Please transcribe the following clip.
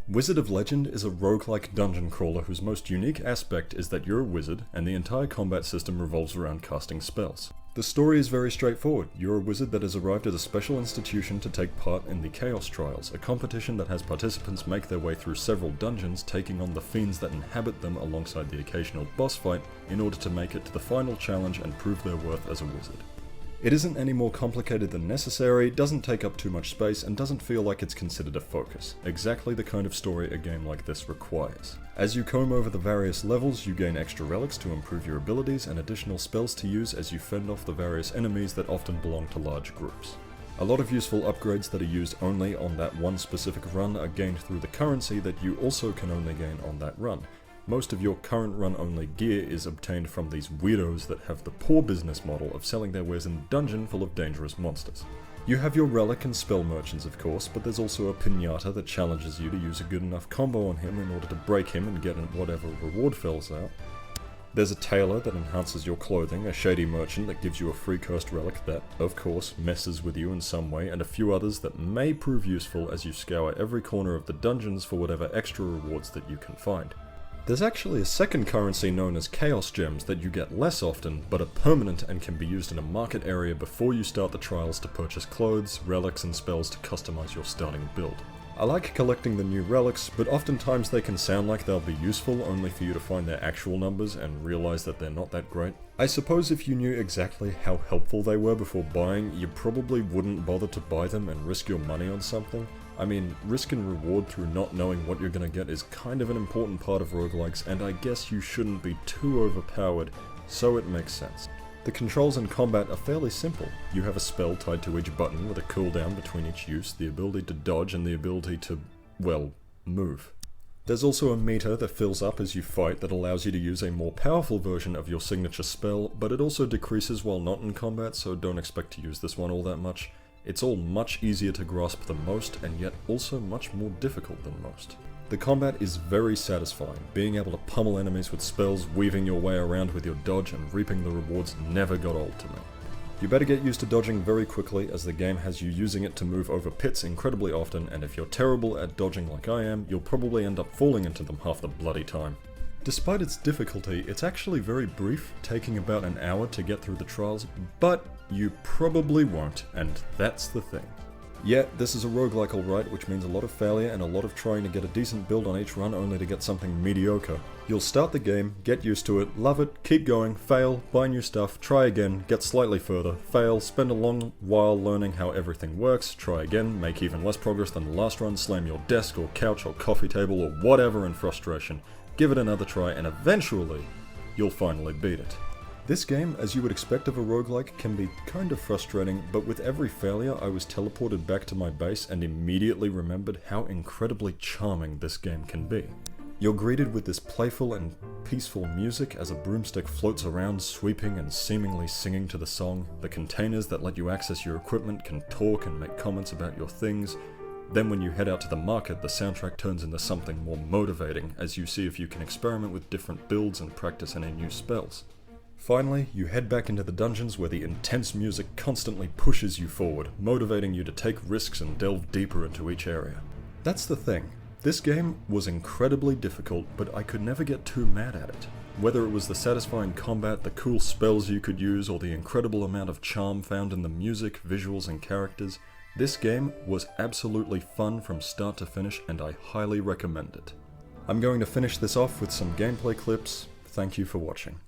Wizard of Legend is a roguelike dungeon crawler whose most unique aspect is that you're a wizard and the entire combat system revolves around casting spells. The story is very straightforward. You're a wizard that has arrived at a special institution to take part in the Chaos Trials, a competition that has participants make their way through several dungeons, taking on the fiends that inhabit them alongside the occasional boss fight in order to make it to the final challenge and prove their worth as a wizard. It isn't any more complicated than necessary, doesn't take up too much space, and doesn't feel like it's considered a focus. Exactly the kind of story a game like this requires. As you comb over the various levels, you gain extra relics to improve your abilities and additional spells to use as you fend off the various enemies that often belong to large groups. A lot of useful upgrades that are used only on that one specific run are gained through the currency that you also can only gain on that run. Most of your current run-only gear is obtained from these weirdos that have the poor business model of selling their wares in a dungeon full of dangerous monsters. You have your relic and spell merchants of course, but there's also a pinata that challenges you to use a good enough combo on him in order to break him and get whatever reward fills out. There's a tailor that enhances your clothing, a shady merchant that gives you a free cursed relic that, of course, messes with you in some way, and a few others that may prove useful as you scour every corner of the dungeons for whatever extra rewards that you can find. There's actually a second currency known as Chaos Gems that you get less often, but are permanent and can be used in a market area before you start the trials to purchase clothes, relics, and spells to customize your starting build. I like collecting the new relics, but oftentimes they can sound like they'll be useful only for you to find their actual numbers and realize that they're not that great. I suppose if you knew exactly how helpful they were before buying, you probably wouldn't bother to buy them and risk your money on something. I mean, risk and reward through not knowing what you're gonna get is kind of an important part of roguelikes, and I guess you shouldn't be too overpowered, so it makes sense. The controls in combat are fairly simple. You have a spell tied to each button with a cooldown between each use, the ability to dodge and the ability to, well, move. There's also a meter that fills up as you fight that allows you to use a more powerful version of your signature spell, but it also decreases while not in combat, so don't expect to use this one all that much. It's all much easier to grasp than most, and yet also much more difficult than most. The combat is very satisfying. Being able to pummel enemies with spells, weaving your way around with your dodge, and reaping the rewards never got old to me. You better get used to dodging very quickly, as the game has you using it to move over pits incredibly often, and if you're terrible at dodging like I am, you'll probably end up falling into them half the bloody time. Despite its difficulty, it's actually very brief, taking about an hour to get through the trials, but you probably won't, and that's the thing. Yeah, this is a roguelike alright, which means a lot of failure and a lot of trying to get a decent build on each run only to get something mediocre. You'll start the game, get used to it, love it, keep going, fail, buy new stuff, try again, get slightly further, fail, spend a long while learning how everything works, try again, make even less progress than the last run, slam your desk or couch or coffee table or whatever in frustration, give it another try, and eventually, you'll finally beat it. This game, as you would expect of a roguelike, can be kind of frustrating, but with every failure I was teleported back to my base and immediately remembered how incredibly charming this game can be. You're greeted with this playful and peaceful music as a broomstick floats around, sweeping and seemingly singing to the song. The containers that let you access your equipment can talk and make comments about your things. Then when you head out to the market, the soundtrack turns into something more motivating as you see if you can experiment with different builds and practice any new spells. Finally, you head back into the dungeons where the intense music constantly pushes you forward, motivating you to take risks and delve deeper into each area. That's the thing. This game was incredibly difficult, but I could never get too mad at it. Whether it was the satisfying combat, the cool spells you could use, or the incredible amount of charm found in the music, visuals, and characters, this game was absolutely fun from start to finish, and I highly recommend it. I'm going to finish this off with some gameplay clips. Thank you for watching.